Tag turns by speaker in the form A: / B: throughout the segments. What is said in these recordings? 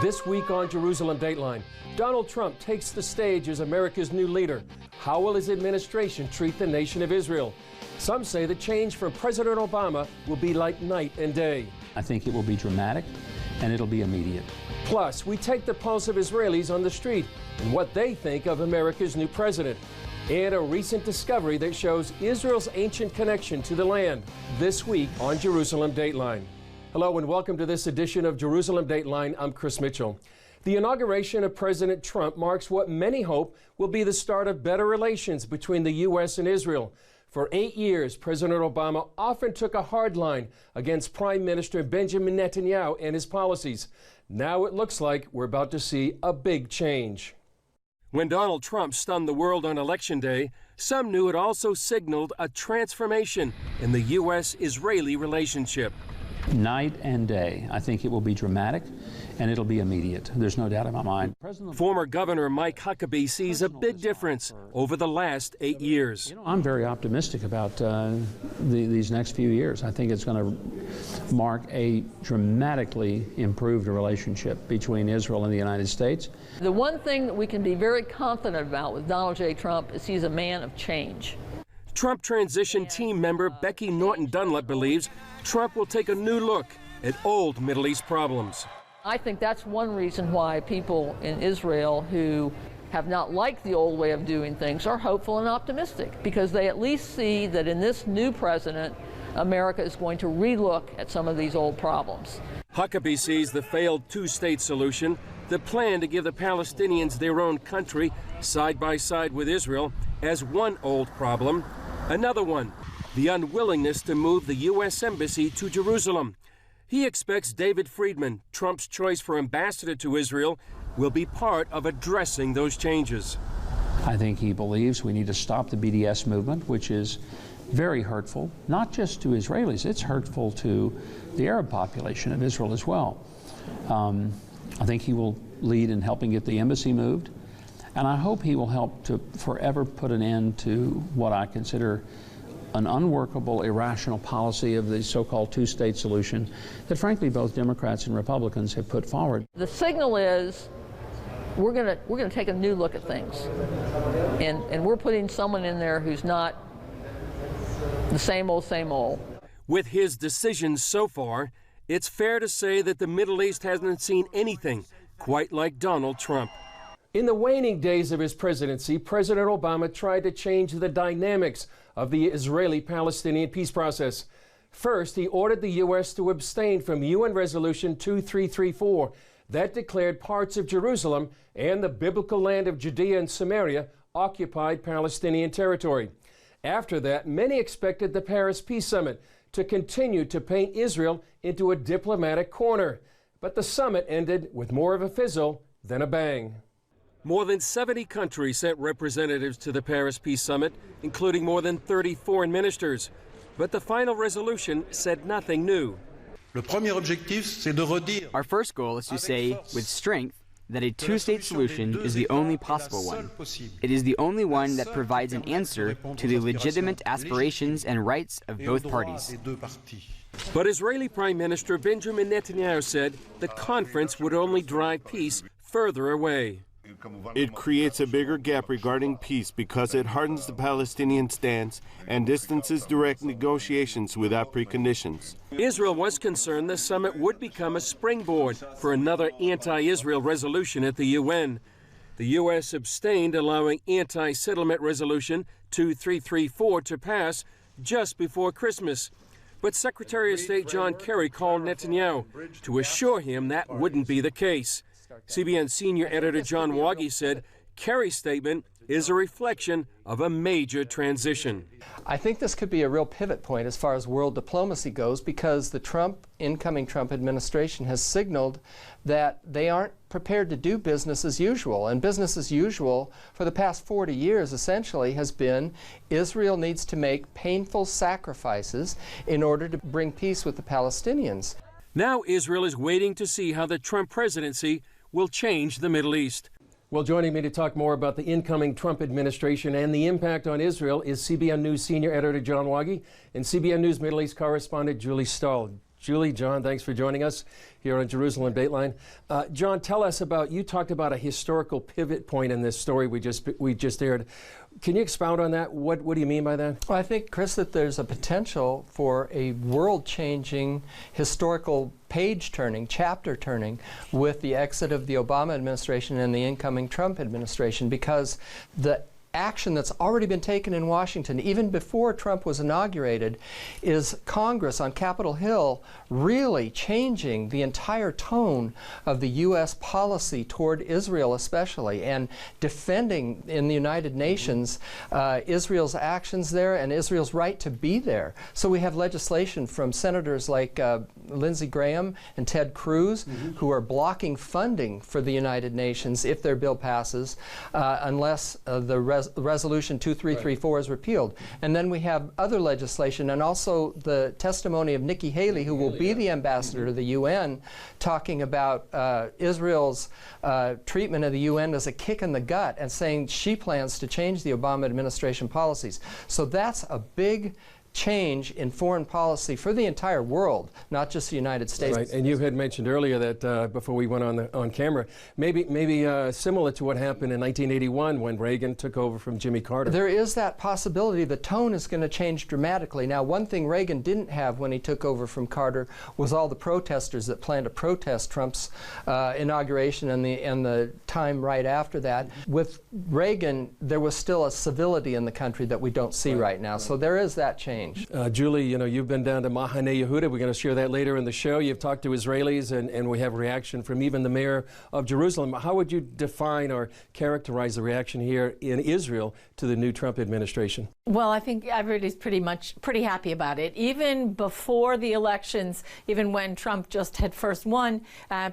A: This week on Jerusalem Dateline, Donald Trump takes the stage as America's new leader. How will his administration treat the nation of Israel? Some say the change from President Obama will be like night and day.
B: I think it will be dramatic and it'll be immediate.
A: Plus, we take the pulse of Israelis on the street and what they think of America's new president. And a recent discovery that shows Israel's ancient connection to the land. This week on Jerusalem Dateline. Hello and welcome to this edition of Jerusalem Dateline. I'm Chris Mitchell. The inauguration of President Trump marks what many hope will be the start of better relations between the U.S. and Israel. For 8 years, President Obama often took a hard line against Prime Minister Benjamin Netanyahu and his policies. Now it looks like we're about to see a big change. When Donald Trump stunned the world on Election Day, some knew it also signaled a transformation in the U.S.-Israeli relationship.
B: Night and day. I think it will be dramatic and it'll be immediate. There's no doubt in my mind.
A: Former Governor Mike Huckabee sees a big difference over the last 8 years.
B: I'm very optimistic about these next few years. I think it's going to mark a dramatically improved relationship between Israel and the United States.
C: The one thing that we can be very confident about with Donald J. Trump is he's a man of change.
A: Trump transition team member Becky Norton Dunlap believes Trump will take a new look at old Middle East problems.
C: I think that's one reason why people in Israel who have not liked the old way of doing things are hopeful and optimistic, because they at least see that in this new president, America is going to relook at some of these old problems.
A: Huckabee sees the failed two-state solution, the plan to give the Palestinians their own country side by side with Israel, as one old problem. Another one, the unwillingness to move the U.S. Embassy to Jerusalem. He expects David Friedman, Trump's choice for ambassador to Israel, will be part of addressing those changes.
B: I think he believes we need to stop the BDS movement, which is very hurtful, not just to Israelis, it's hurtful to the Arab population of Israel as well. I think he will lead in helping get the embassy moved, and I hope he will help to forever put an end to what I consider an unworkable, irrational policy of the so-called two-state solution that, frankly, both Democrats and Republicans have put forward.
C: The signal is we're going to take a new look at things, and we're putting someone in there who's not the same old, same old.
A: With his decisions so far, it's fair to say that the Middle East hasn't seen anything quite like Donald Trump. In the waning days of his presidency, President Obama tried to change the dynamics of the Israeli-Palestinian peace process. First, he ordered the U.S. to abstain from UN Resolution 2334 that declared parts of Jerusalem and the biblical land of Judea and Samaria occupied Palestinian territory. After that, many expected the Paris Peace Summit to continue to paint Israel into a diplomatic corner. But the summit ended with more of a fizzle than a bang. More than 70 countries sent representatives to the Paris Peace Summit, including more than 30 foreign ministers. But the final resolution said nothing new.
D: Our first goal is to say, with strength, that a two-state solution is the only possible one. It is the only one that provides an answer to the legitimate aspirations and rights of both parties.
A: But Israeli Prime Minister Benjamin Netanyahu said the conference would only drive peace further away.
E: It creates a bigger gap regarding peace because it hardens the Palestinian stance and distances direct negotiations without preconditions.
A: Israel was concerned the summit would become a springboard for another anti-Israel resolution at the UN. The U.S. abstained, allowing anti-settlement resolution 2334 to pass just before Christmas. But Secretary of State John Kerry called Netanyahu to assure him that wouldn't be the case. CBN senior editor John Waggy said Kerry's statement is a reflection of a major transition.
F: I think this could be a real pivot point as far as world diplomacy goes, because the incoming Trump administration has signaled that they aren't prepared to do business as usual. And business as usual for the past 40 years essentially has been Israel needs to make painful sacrifices in order to bring peace with the Palestinians.
A: Now Israel is waiting to see how the Trump presidency will change the Middle East. Well, joining me to talk more about the incoming Trump administration and the impact on Israel is CBN News senior editor John Waggy and CBN News Middle East correspondent Julie Stahl. Julie, John, thanks for joining us here on Jerusalem Dateline. John, tell us about, you talked about a historical pivot point in this story we just aired. Can you expound on that? What do you mean by that?
F: Well, I think, Chris, that there's a potential for a world-changing historical page-turning, chapter-turning with the exit of the Obama administration and the incoming Trump administration, because the action that's already been taken in Washington, even before Trump was inaugurated, is Congress on Capitol Hill really changing the entire tone of the U.S. policy toward Israel especially, and defending in the United Nations Israel's actions there and Israel's right to be there. So we have legislation from senators like Lindsey Graham and Ted Cruz, who are blocking funding for the United Nations if their bill passes, unless the Resolution 2334 is repealed. And then we have other legislation, and also the testimony of Nikki Haley, who will be the ambassador to the UN, talking about Israel's treatment of the UN as a kick in the gut, and saying she plans to change the Obama administration policies. So that's a big change in foreign policy for the entire world, not just the United States.
A: Right, and you had mentioned earlier that before we went on camera, maybe similar to what happened in 1981 when Reagan took over from Jimmy Carter.
F: There is that possibility. The tone is going to change dramatically. Now, one thing Reagan didn't have when he took over from Carter was all the protesters that planned to protest Trump's inauguration and the time right after that. With Reagan, there was still a civility in the country that we don't see right now. So there is that change.
A: Julie, you've been down to Mahane Yehuda. We're going to share that later in the show. You've talked to Israelis, and we have a reaction from even the mayor of Jerusalem. How would you define or characterize the reaction here in Israel to the new Trump administration?
G: Well, I think everybody's pretty happy about it. Even before the elections, even when Trump just had first won,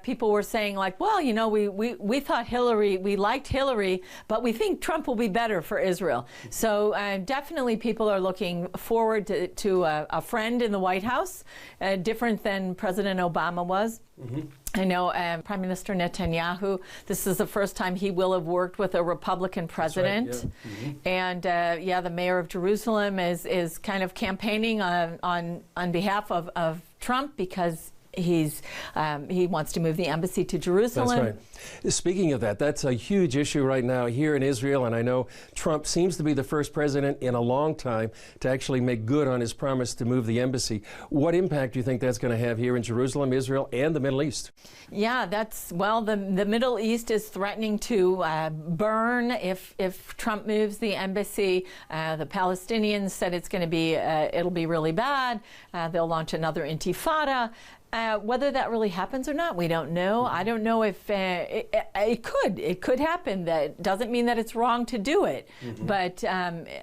G: people were saying like, well, we thought we liked Hillary, but we think Trump will be better for Israel. So definitely people are looking forward to a friend in the White House, different than President Obama was. I know Prime Minister Netanyahu, this is the first time he will have worked with a Republican president.
A: That's right, yeah.
G: And the mayor of Jerusalem is kind of campaigning on behalf of Trump, because he wants to move the embassy to Jerusalem.
A: That's right. Speaking of that, that's a huge issue right now here in Israel, and I know Trump seems to be the first president in a long time to actually make good on his promise to move the embassy. What impact do you think that's going to have here in Jerusalem, Israel, and the Middle East? Yeah,
G: the Middle East is threatening to burn if Trump moves the embassy. The Palestinians said it's going to be it'll be really bad. They'll launch another intifada. Whether that really happens or not, we don't know. I don't know if it could happen. That doesn't mean that it's wrong to do it, but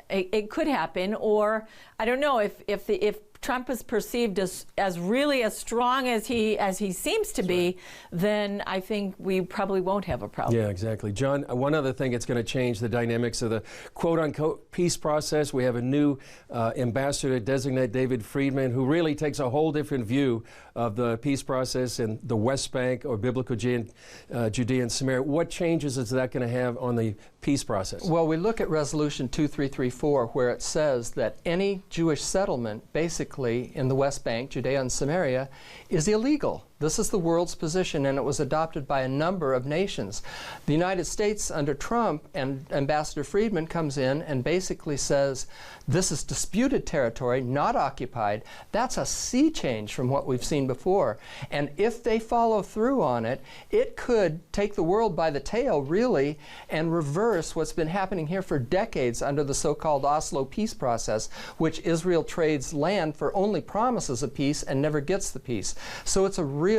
G: it could happen. Or I don't know if Trump is perceived as really as strong as he seems to be, then I think we probably won't have a problem.
A: Yeah, exactly. John, one other thing that's going to change the dynamics of the quote-unquote peace process. We have a new ambassador designate, David Friedman, who really takes a whole different view of the peace process in the West Bank or Biblical Judea and Samaria. What changes is that going to have on the peace process?
F: Well, we look at Resolution 2334, where it says that any Jewish settlement, basically in the West Bank, Judea and Samaria, is illegal. This is the world's position, and it was adopted by a number of nations. The United States, under Trump, and Ambassador Friedman comes in and basically says, this is disputed territory, not occupied. That's a sea change from what we've seen before. And if they follow through on it, it could take the world by the tail, really, and reverse what's been happening here for decades under the so-called Oslo peace process, which Israel trades land for only promises of peace and never gets the peace. So it's a real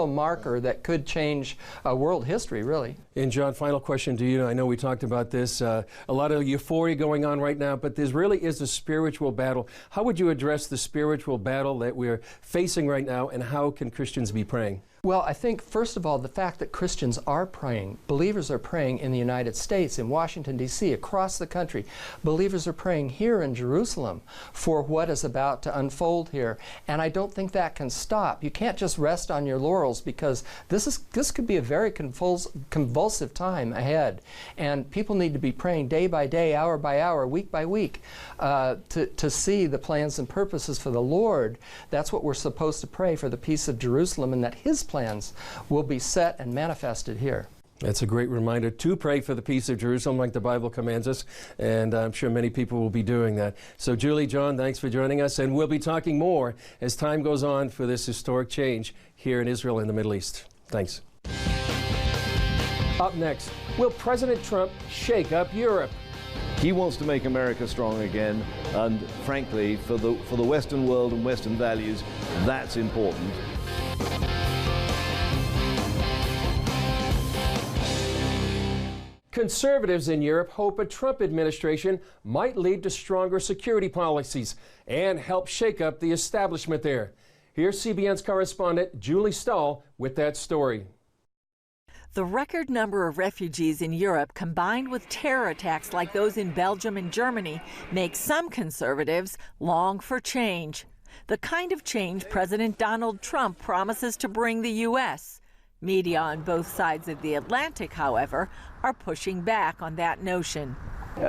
F: marker that could change world history, really.
A: And John, final question to you. I know we talked about this, a lot of euphoria going on right now, but there really is a spiritual battle. How would you address the spiritual battle that we're facing right now, and how can Christians be praying?
F: Well, I think, first of all, the fact that Christians are praying, believers are praying in the United States, in Washington, D.C., across the country. Believers are praying here in Jerusalem for what is about to unfold here. And I don't think that can stop. You can't just rest on your their laurels, because this could be a very convulsive time ahead, and people need to be praying day by day, hour by hour, week by week, to see the plans and purposes for the Lord. That's what we're supposed to pray for, the peace of Jerusalem, and that His plans will be set and manifested here.
A: That's a great reminder to pray for the peace of Jerusalem like the Bible commands us, and I'm sure many people will be doing that. So Julie, John, thanks for joining us, and we'll be talking more as time goes on for this historic change here in Israel and the Middle East. Thanks. Up next, will President Trump shake up Europe?
H: He wants to make America strong again, and frankly, for the Western world and Western values, that's important.
A: Conservatives in Europe hope a Trump administration might lead to stronger security policies and help shake up the establishment there. Here's CBN's correspondent Julie Stahl with that story.
I: The record number of refugees in Europe, combined with terror attacks like those in Belgium and Germany, makes some conservatives long for change. The kind of change President Donald Trump promises to bring the U.S. Media on both sides of the Atlantic, however, are pushing back on that notion.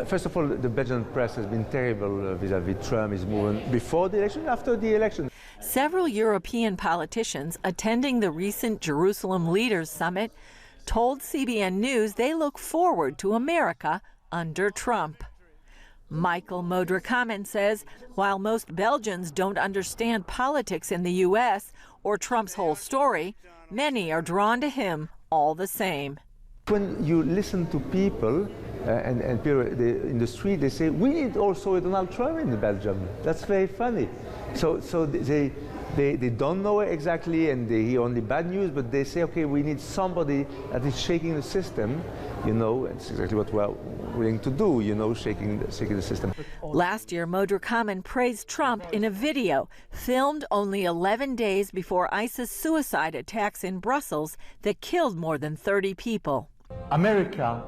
J: First of all, the Belgian press has been terrible vis-à-vis Trump's movement before the election, after the election.
I: Several European politicians attending the recent Jerusalem Leaders Summit told CBN News they look forward to America under Trump. Michael Modrikamen says while most Belgians don't understand politics in the U.S. or Trump's whole story, many are drawn to him all the same.
J: When you listen to people and people in the street, they say, we need also a Donald Trump in Belgium. That's very funny. So they don't know exactly, and they hear only bad news, but they say, okay, we need somebody that is shaking the system. You know, it's exactly what we're willing to do, you know, shaking the system.
I: Last year, Modrikamen praised Trump in a video filmed only 11 days before ISIS suicide attacks in Brussels that killed more than 30 people.
J: America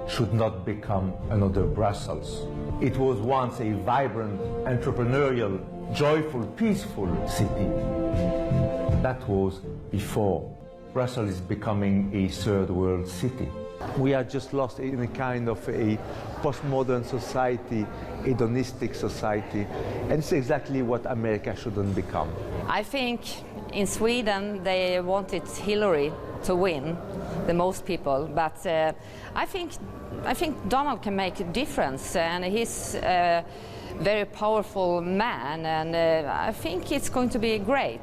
J: should not become another Brussels. It was once a vibrant, entrepreneurial, joyful, peaceful city. That was before. Brussels is becoming a third world city. We are just lost in a kind of a postmodern society, hedonistic society, and it's exactly what America shouldn't become.
K: I think in Sweden they wanted Hillary to win, the most people, but I think Donald can make a difference, and he's a very powerful man, and I think it's going to be great.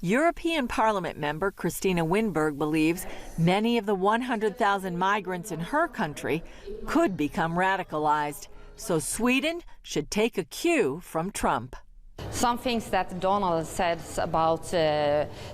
I: European Parliament member Christina Winberg believes many of the 100,000 migrants in her country could become radicalized, so Sweden should take a cue from Trump.
K: Some things that Donald says about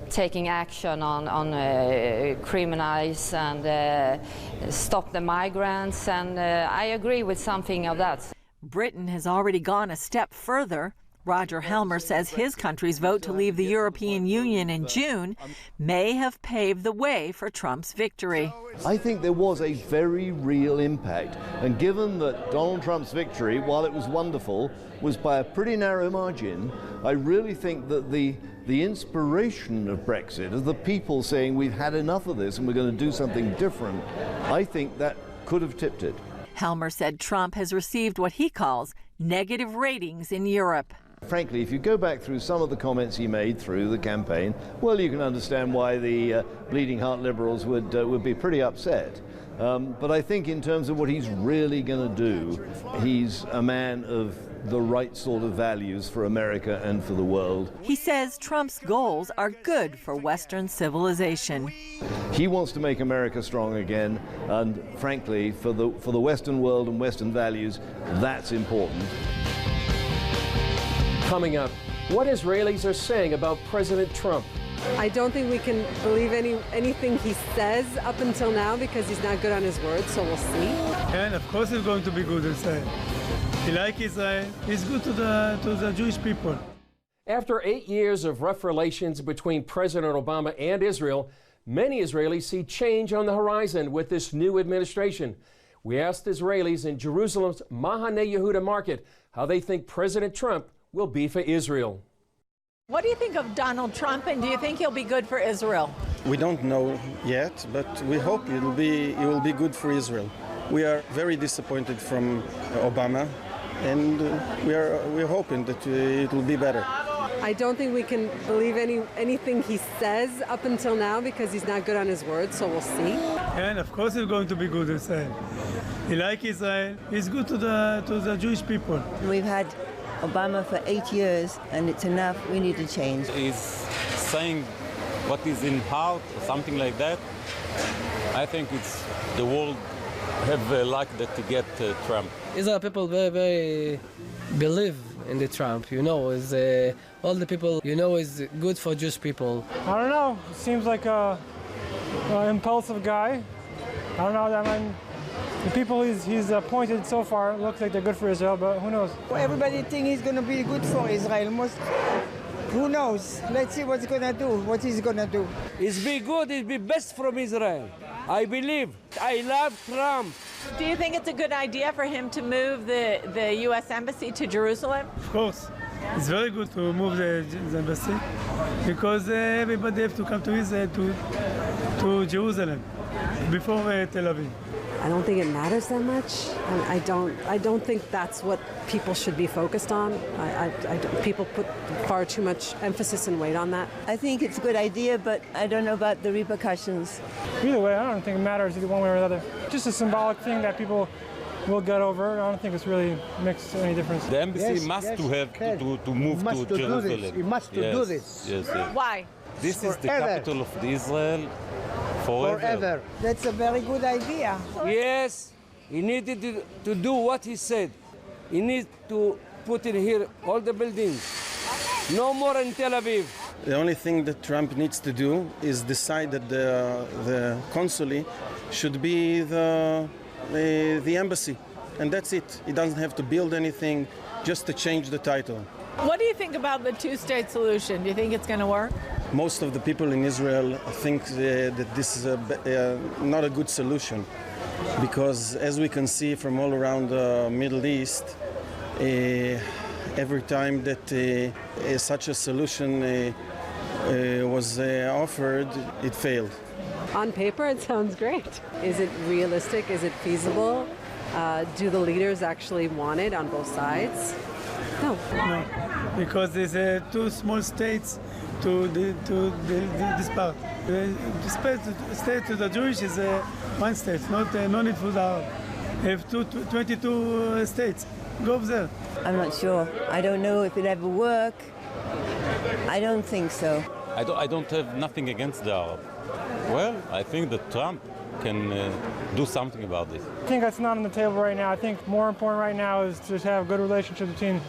K: taking action on criminals and stop the migrants, and I agree with something of that.
I: Britain has already gone a step further. Roger Helmer says his country's vote to leave the European Union in June may have paved the way for Trump's victory.
H: I think there was a very real impact, and given that Donald Trump's victory, while it was wonderful, was by a pretty narrow margin, I really think that the inspiration of Brexit, of the people saying we've had enough of this and we're going to do something different, I think that could have tipped it.
I: Helmer said Trump has received what he calls negative ratings in Europe.
H: Frankly, if you go back through some of the comments he made through the campaign, well, you can understand why the bleeding heart liberals would be pretty upset. But I think in terms of what he's really going to do, he's a man of the right sort of values for America and for the world.
I: He says Trump's goals are good for Western civilization.
H: He wants to make America strong again, and frankly, for the Western world and Western values, that's important.
A: Coming up, what Israelis are saying about President Trump.
L: I don't think we can believe anything he says up until now because he's not good on his word, so we'll see.
M: And of course he's going to be good Israel. He likes Israel. He's good to the Jewish people.
A: After 8 years of rough relations between President Obama and Israel, many Israelis see change on the horizon with this new administration. We asked Israelis in Jerusalem's Mahane Yehuda market how they think President Trump will be for Israel.
I: What do you think of Donald Trump, and do you think he'll be good for Israel?
N: We don't know yet, but we hope it will be good for Israel. We are very disappointed from Obama, and we're hoping that it will be better.
L: I don't think we can believe anything he says up until now because he's not good on his word, so we'll see.
M: And of course he's going to be good Israel. He likes Israel. He's good to the Jewish people.
O: We've had Obama for 8 years, and it's enough. We need to change.
P: He's saying what is in heart or something like that. I think it's the world have liked that to get Trump.
Q: Israel people very believe in the Trump, is all the people, is good for Jewish people.
R: I don't know. Seems like a impulsive guy. I don't know. The people he's appointed so far look like they're good for Israel, but who knows?
S: Well, everybody thinks he's going to be good for Israel. Who knows? Let's see what he's going to do. What he's going to do.
T: It's be good. It's be best from Israel. I believe. I love Trump.
I: Do you think it's a good idea for him to move the U.S. Embassy to Jerusalem?
M: Of course. It's very good to move the embassy because everybody have to come to Israel, to Jerusalem before Tel Aviv.
L: I don't think it matters that much. I don't think that's what people should be focused on. People put far too much emphasis and weight on that.
O: I think it's a good idea, but I don't know about the repercussions.
R: Either way, I don't think it matters either one way or the other. Just a symbolic thing that people will get over. I don't think it's really makes any difference.
P: The embassy must to move to Jerusalem.
S: He must do this.
P: Yes.
I: Why?
P: This is the capital of Israel. Forever.
S: That's a very good idea.
T: Yes, he needed to do what he said. He needs to put in here all the buildings. No more in Tel Aviv.
N: The only thing that Trump needs to do is decide that the consulate should be the embassy, and that's it. He doesn't have to build anything, just to change the title.
I: What do you think about the two-state solution? Do you think it's going to work?
N: Most of the people in Israel think that this is not a good solution because, as we can see from all around the Middle East, every time that such a solution was offered, it failed.
L: On paper, it sounds great. Is it realistic? Is it feasible? Do the leaders actually want it on both sides? No,
M: because there's two small states to this part. The state to the Jewish is one state, no need for the Arab. They have 22 states. Go there.
O: I'm not sure. I don't know if it ever work. I don't think so.
P: I don't have nothing against the Arab. Well, I think that Trump can do something about this.
R: I think that's not on the table right now. I think more important right now is to have a good relationship between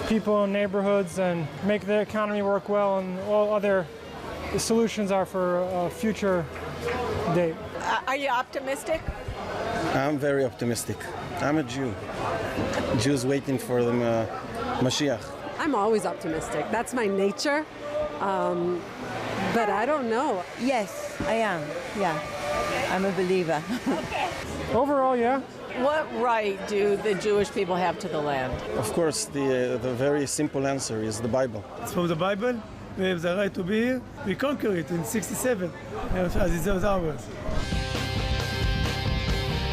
R: people and neighborhoods and make the economy work well, and all other solutions are for a future date.
I: Are you optimistic?
N: I'm very optimistic. I'm a Jew. Jews waiting for the Mashiach.
L: I'm always optimistic. That's my nature. But I don't know.
O: Yes, I am. Yeah, I'm a believer.
R: Overall, yeah.
I: What right do the Jewish people have to the land?
N: Of course, the very simple answer is the Bible.
M: It's from the Bible. We have the right to be here. We conquered it in 1967, as it was ours.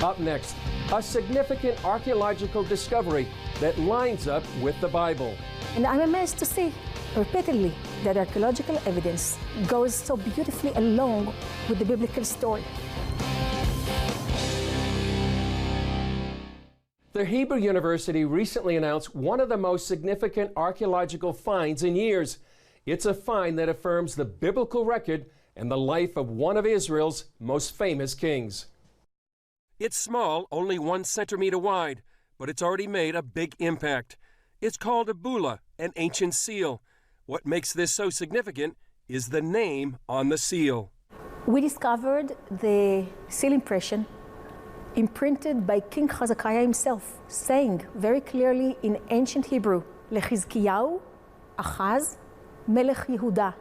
A: Up next, a significant archaeological discovery that lines up with the Bible.
U: And I'm amazed to see repeatedly that archaeological evidence goes so beautifully along with the biblical story.
A: The Hebrew University recently announced one of the most significant archaeological finds in years. It's a find that affirms the biblical record and the life of one of Israel's most famous kings. It's small, only 1 centimeter wide, but it's already made a big impact. It's called a bulla, an ancient seal. What makes this so significant is the name on the seal.
U: We discovered the seal impression imprinted by King Hezekiah himself, saying very clearly in ancient Hebrew, Lechizkiyahu, Achaz, Melech Yehuda,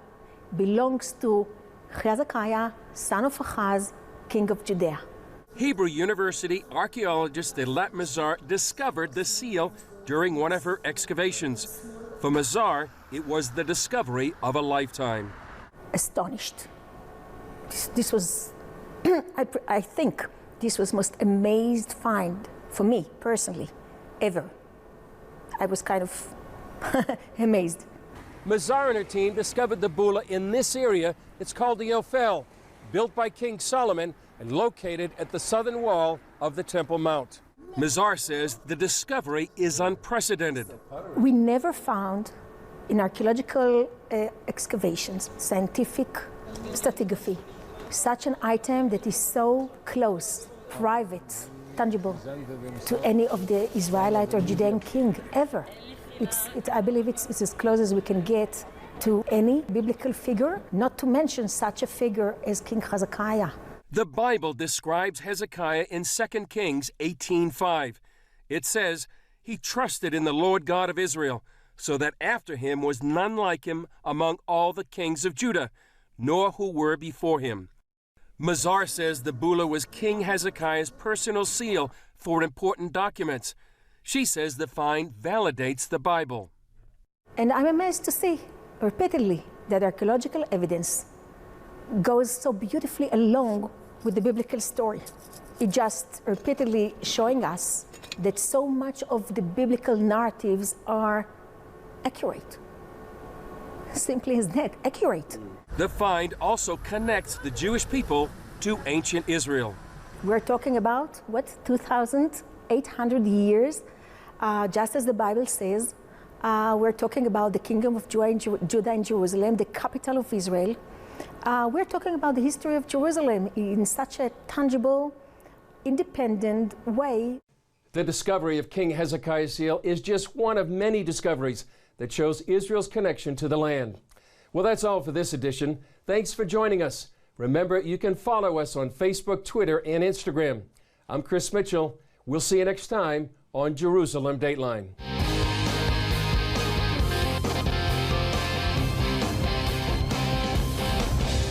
U: belongs to Hezekiah, son of Achaz, king of Judea.
A: Hebrew University archaeologist Elat Mazar discovered the seal during one of her excavations. For Mazar, it was the discovery of a lifetime.
U: Astonished. This was, I think, this was most amazed find for me personally, ever. I was kind of amazed.
A: Mazar and her team discovered the Bula in this area. It's called the Ophel, built by King Solomon and located at the southern wall of the Temple Mount. Mazar says the discovery is unprecedented.
U: We never found in archaeological excavations, scientific stratigraphy, such an item that is so close, private, tangible to any of the Israelite or Judean king ever. I believe it's as close as we can get to any biblical figure, not to mention such a figure as King Hezekiah.
A: The Bible describes Hezekiah in 2 Kings 18:5. It says, "He trusted in the Lord God of Israel, so that after him was none like him among all the kings of Judah, nor who were before him." Mazar says the Bula was King Hezekiah's personal seal for important documents. She says the find validates the Bible.
U: And I'm amazed to see repeatedly that archaeological evidence goes so beautifully along with the biblical story. It just repeatedly showing us that so much of the biblical narratives are accurate. Simply as that, accurate.
A: The find also connects the Jewish people to ancient Israel.
U: We're talking about, 2,800 years, just as the Bible says. We're talking about the kingdom of Judah and Jerusalem, the capital of Israel. We're talking about the history of Jerusalem in such a tangible, independent way.
A: The discovery of King Hezekiah's seal is just one of many discoveries that shows Israel's connection to the land. Well, that's all for this edition. Thanks for joining us. Remember, you can follow us on Facebook, Twitter, and Instagram. I'm Chris Mitchell. We'll see you next time on Jerusalem Dateline.